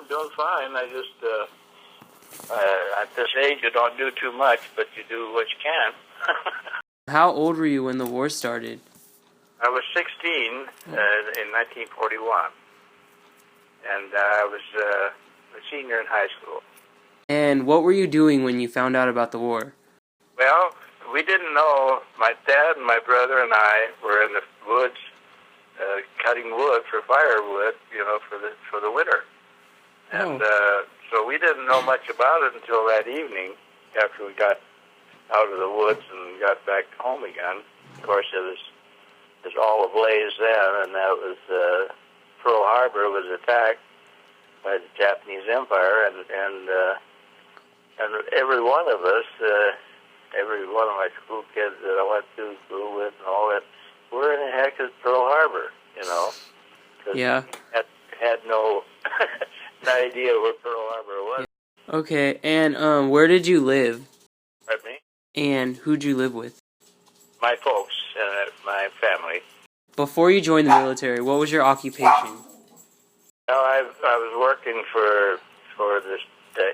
I'm doing fine. I just, at this age, you don't do too much, but you do what you can. How old were you when the war started? I was 16 in 1941, and I was a senior in high school. And what were you doing when you found out about the war? Well, we didn't know. My dad and my brother and I were in the woods cutting wood for firewood, for the winter. And so we didn't know much about it until that evening after we got out of the woods and got back home again. Of course, it was all ablaze then, and that was Pearl Harbor was attacked by the Japanese Empire, and every one of us, every one of my school kids that I went to school with and all that, where in the heck is Pearl Harbor, Cause Yeah. had no idea where Pearl Harbor was. Okay, and where did you live? Pardon me? And who'd you live with? My folks and my family. Before you joined the military, what was your occupation? Well, I was working for this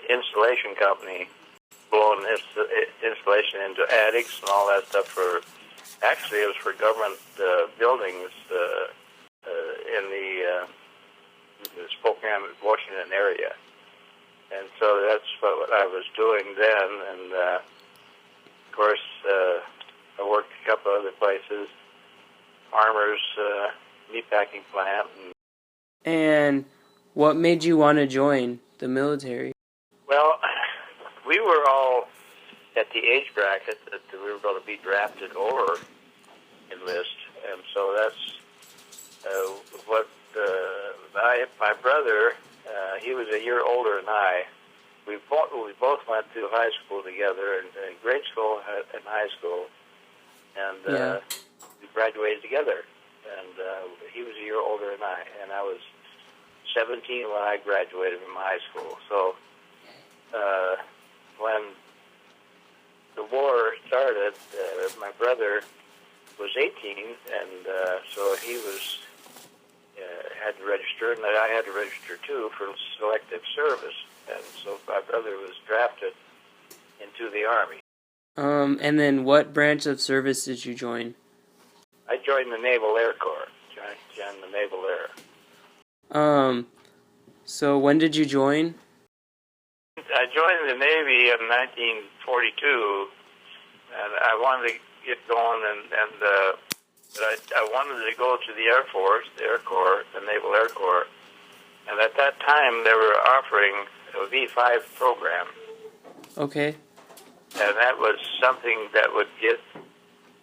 installation company, blowing installation into attics and all that stuff actually it was for government buildings in the Spokane, Washington area. And so that's what I was doing then, and of course I worked a couple other places, farmers, meatpacking plant. And what made you want to join the military? Well, we were all at the age bracket that we were going to be drafted or enlist, and so that's what my brother, he was a year older than I. We both went through high school together, in grade school and high school, and we graduated together. And he was a year older than I, and I was 17 when I graduated from high school. So when the war started, my brother was 18, and so he had to register, and I had to register too for selective service. And so my brother was drafted into the Army. And then what branch of service did you join? I joined the Naval Air Corps. Joined the Naval Air. So when did you join? I joined the Navy in 1942, and I wanted to get going, but I wanted to go to the Air Force, the Air Corps, the Naval Air Corps, and at that time they were offering a V5 program. Okay. And that was something that would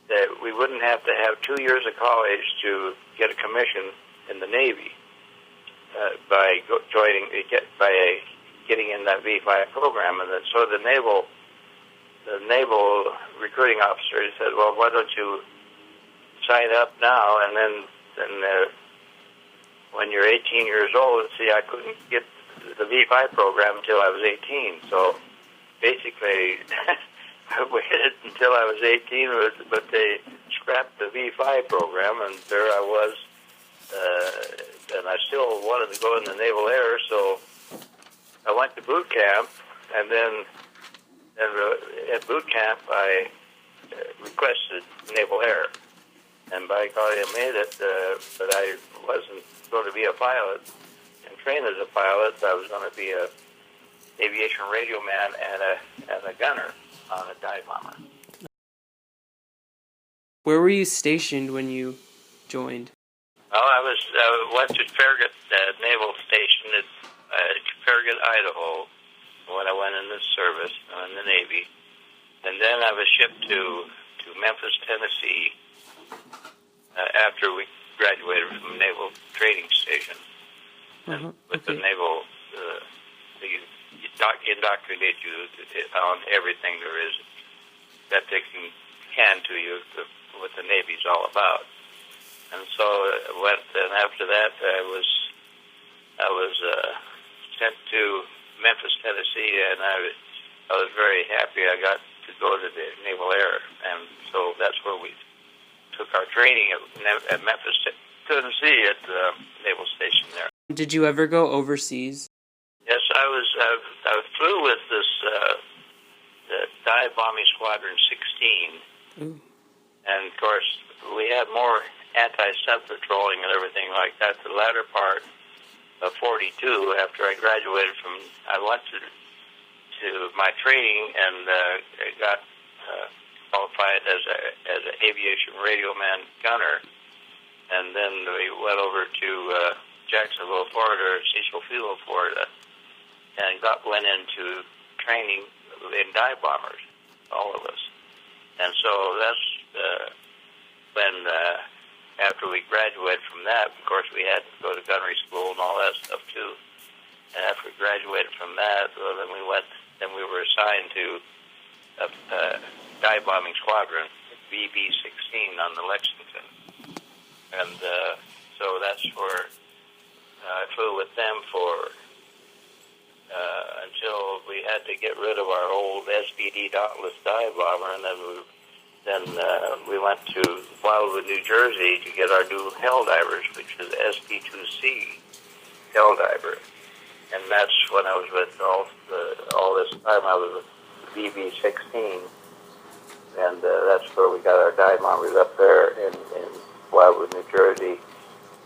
that we wouldn't have to have 2 years of college to get a commission in the Navy by getting in that V5 program. And so the naval recruiting officer said, "Well, why don't you sign up now, and then when you're 18 years old." See, I couldn't get the V5 program until I was 18, so basically I waited until I was 18, but they scrapped the V5 program, and there I was, and I still wanted to go in the Naval Air, so I went to boot camp, and then at boot camp I requested Naval Air, and by golly, I made it, but I wasn't going to be a pilot and train as a pilot. I was going to be a aviation radio man and a gunner on a dive bomber. Where were you stationed when you joined? Well, I went to Farragut Naval Station at Farragut, Idaho, when I went in the service in the Navy, and then I was shipped to Memphis, Tennessee, after we graduated from the Naval Training Station. And with the Naval, they indoctrinate you on everything there is that they can to you, what the Navy's all about. And so I went, and after that I was sent to Memphis, Tennessee, and I was very happy I got to go to the Naval Air, and so that's where we took our training at Memphis, Tennessee, at the Naval Station there. Did you ever go overseas? flew with this dive bombing squadron 16. Ooh. And of course, we had more anti-sub patrolling and everything like that. The latter part of 42, after I graduated I went to my training and got qualified as an aviation radio man gunner. And then we went over to Jacksonville, Florida, or Cecil Field, Florida, and went into training in dive bombers, all of us. And so that's when, after we graduated from that, of course, we had to go to gunnery school and all that stuff too. And after we graduated from that, well, then we were assigned to a dive bombing squadron, VB-16 on the Lexington. And so that's where I flew with them for until we had to get rid of our old SBD Dauntless dive bomber, and then we went to Wildwood, New Jersey to get our new Helldivers, which is SP2C Helldiver. And that's when I was with all this time I was with VB-16, and that's where we got our dive bombers up there in Wildwood, New Jersey,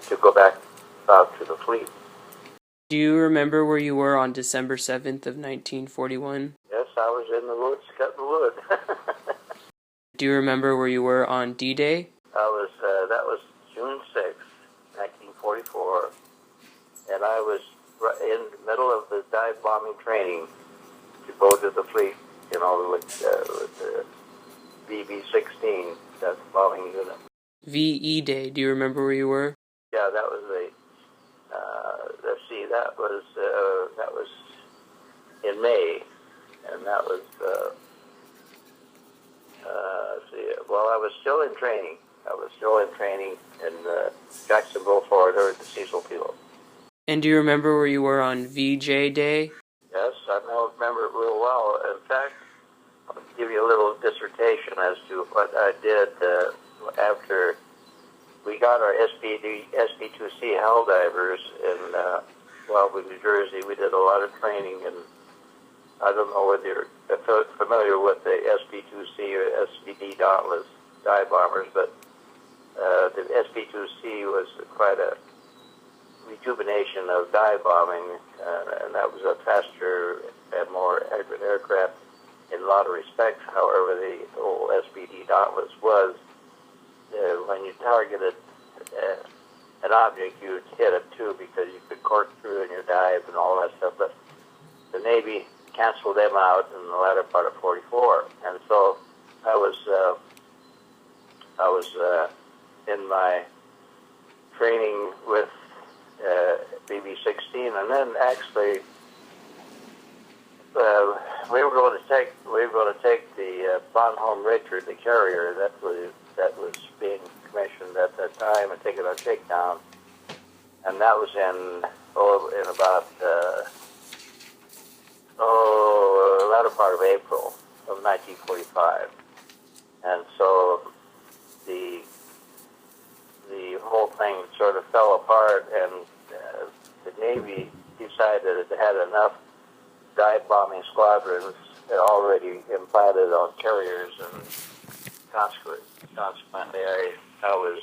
to go back out to the fleet. Do you remember where you were on December 7th of 1941? Yes, I was in the woods cutting wood. Do you remember where you were on D-Day? That was June 6th, 1944, and I was in the middle of the dive bombing training to go to the fleet, with the VB-16, that's the bombing unit. VE Day, do you remember where you were? Yeah, that was that was in May, and that was, I was still in training. I was still in training in Jacksonville, Florida, at the Cecil Field. And do you remember where you were on VJ Day? Yes, I remember it real well. In fact, I'll give you a little dissertation as to what I did after we got our SP2C Helldivers in Wildwood, New Jersey. We did a lot of training, and I don't know whether you're familiar with the SP2C or SBD Dauntless dive bombers, but the SP2C was quite a rejuvenation of dive bombing, and that was a faster and more accurate aircraft in a lot of respects. However, the old SBD Dauntless was, when you targeted an object, you would hit it too, because you could cork through in your dive and all that stuff. But the Navy canceled them out in the latter part of 44, and so I was in my training with BB-16, and then actually we were going to take the Bonhomme Richard, the carrier that was being commissioned at that time, and take it on shakedown, and that was in about the latter part of April of 1945, and so the whole thing sort of fell apart, and the Navy decided it had enough dive bombing squadrons already implanted on carriers, and consequently I was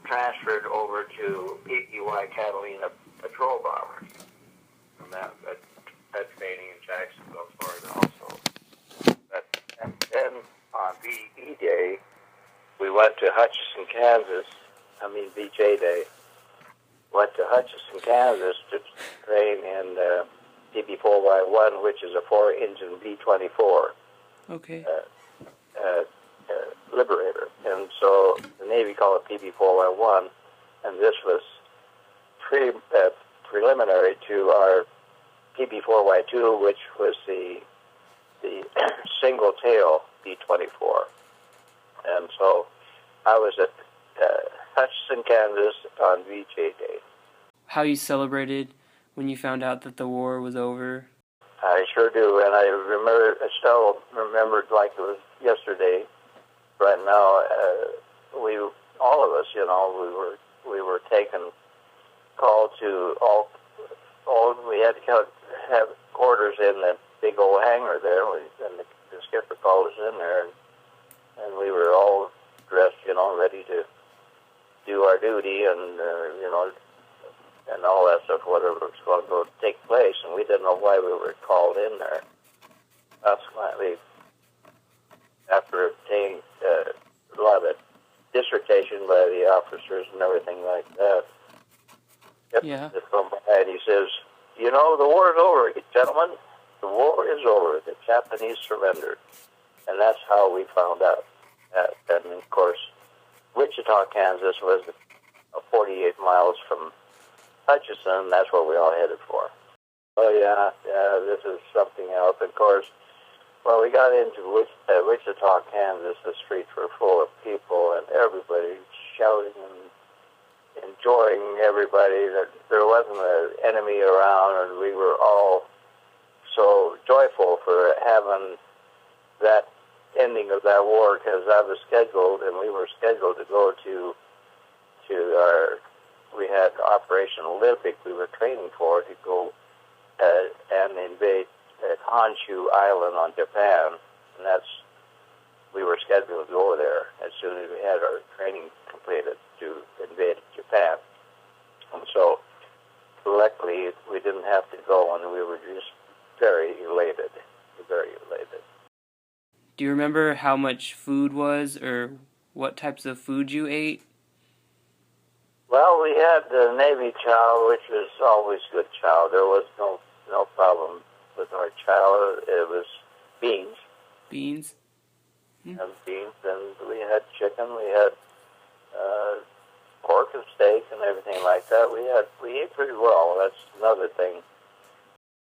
transferred over to PPY Catalina patrol bombers from that training in Jacksonville, Florida also. And then on VE Day, we went to Hutchinson, Kansas. VJ Day. Went to Hutchinson, Kansas to train in PB-4Y1, which is a 4-engine B-24. Okay. Liberator. And so the Navy called it PB-4Y1, and this was preliminary to our PB-4Y2, which was the single-tail B-24. And so I was at Hutchinson, Kansas on VJ Day. How you celebrated when you found out that the war was over? I sure do, and I still remember it like it was yesterday. Right now, all of us, we were called to all. We had to have quarters in the big old hangar there, and the skipper called us in there, and we were all dressed, ready to do our duty, and and all that stuff, whatever was going to go take place, and we didn't know why we were called in there. Consequently, after obtaining a lot of dissertation by the officers and everything like that, the from behind, he says, the war is over, gentlemen. The war is over. The Japanese surrendered. And that's how we found out. And, of course, Wichita, Kansas was 48 miles from Hutchinson. That's what we all headed for. Oh, yeah, this is something else. Of course, when we got into Wichita, Kansas, the streets were full of people and everybody shouting and enjoying everybody. That there wasn't an enemy around, and we were all so joyful for having that ending of that war, because I was scheduled, and we were scheduled to go to we had Operation Olympic we were training for, to go and invade Honshu Island on Japan, and we were scheduled to go there as soon as we had our training completed to invade Japan. And so, luckily, we didn't have to go, and we were just very elated. Do you remember how much food was, or what types of food you ate? Well, we had the Navy chow, which was always good chow. There was no problem with our chow. It was beans. Beans? And beans, and we had chicken. We had pork and steak and everything like that. We ate pretty well. That's another thing.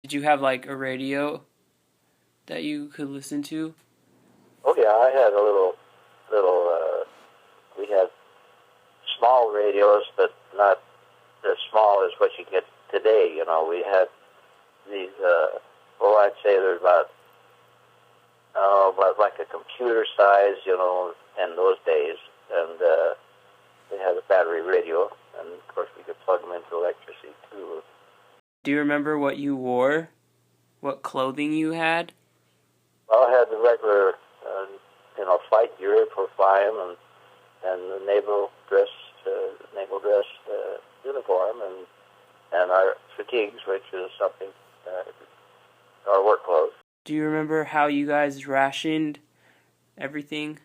Did you have like a radio that you could listen to? Oh yeah, I had a little. We had small radios, but not as small as what you get today. We had these. I'd say there's about like a computer size, in those days, and they had a battery radio, and of course we could plug them into electricity too. Do you remember what you wore? What clothing you had? Well, I had the regular, flight gear for flying, and the naval dress uniform, and our fatigues, which is something, our work clothes. Do you remember how you guys rationed everything?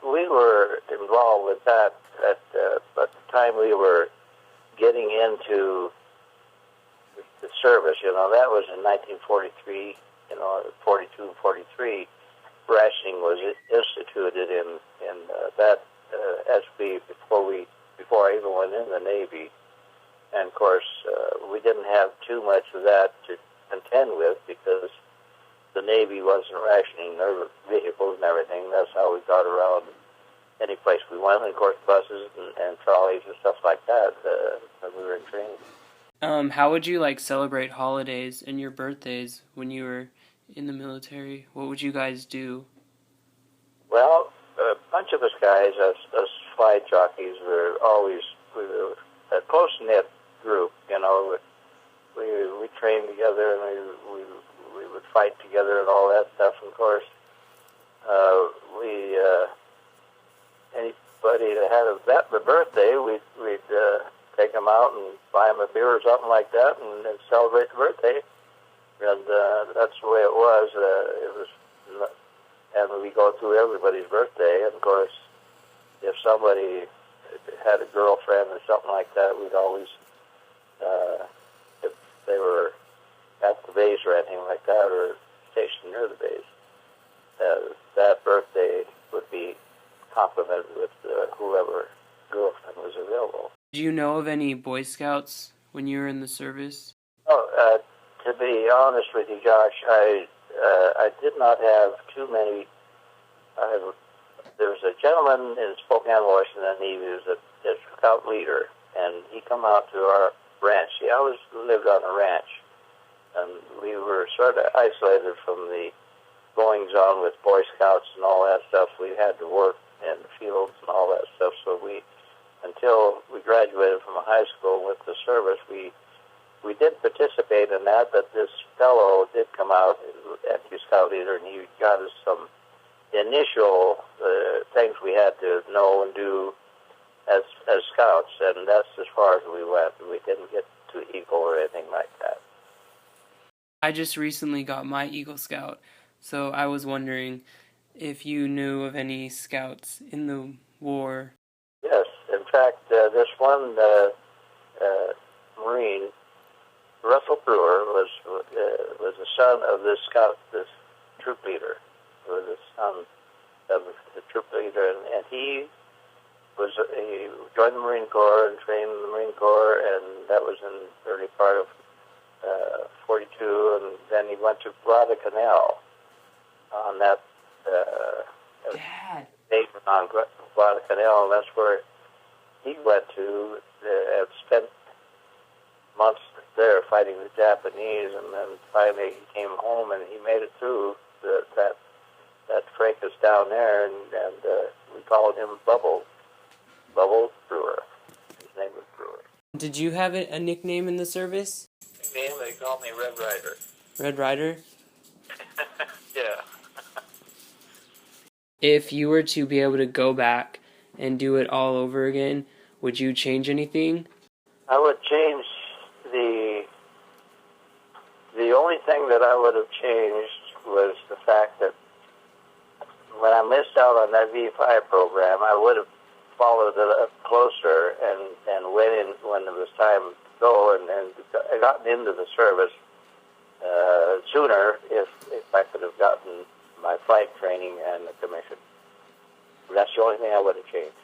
We were involved with that at the time we were getting into the service. That was in 1943, 42 and 43. Rationing was instituted in that before I even went in the Navy. And of course, we didn't have too much of that to contend with, because the Navy wasn't rationing their vehicles and everything. That's how we got around any place we went. And of course, buses and trolleys and stuff like that when we were in training. How would you celebrate holidays and your birthdays when you were in the military? What would you guys do? Well, a bunch of us guys, us flight jockeys, we were a close-knit group. We trained together, and we would fight together and all that stuff. And of course, anybody that had a birthday, we'd take them out and buy them a beer or something like that, and celebrate the birthday. And that's the way it was. And we go through everybody's birthday. And of course, if somebody had a girlfriend or something like that, we'd always, if they were at the base or anything like that, or stationed near the base, that birthday would be complimented with whoever girlfriend was available. Do you know of any Boy Scouts when you were in the service? Oh, to be honest with you, Josh, I did not have too many. There was a gentleman in Spokane, Washington, and he was a scout leader, and he come out to our ranch. He always lived on a ranch, and we were sort of isolated from the goings on with Boy Scouts and all that stuff. We had to work in the fields and all that stuff, so until we graduated from high school with the service, we we did participate in that, but this fellow did come out at the scout leader, and he got us some initial things we had to know and do as scouts, and that's as far as we went. We didn't get to Eagle or anything like that. I just recently got my Eagle Scout, so I was wondering if you knew of any scouts in the war. Yes, in fact, this one Marine, Russell Brewer, was the son of this scout, this troop leader. He was the son of the troop leader, and he joined the Marine Corps and trained in the Marine Corps, and that was in the early part of 42, and then he went to Guadalcanal on that base on Guadalcanal, and that's where he went to and spent months there fighting the Japanese, and then finally he came home and he made it through that fracas down there, and we called him Bubble Brewer. His name was Brewer. Did you have a nickname in the service? Nickname, they called me Red Rider. Red Rider? Yeah. If you were to be able to go back and do it all over again, would you change anything? I would change the only thing that I would have changed was the fact that when I missed out on that V5 program, I would have followed it up closer and went in when it was time to go and gotten into the service sooner if I could have gotten my flight training and the commission. That's the only thing I would have changed.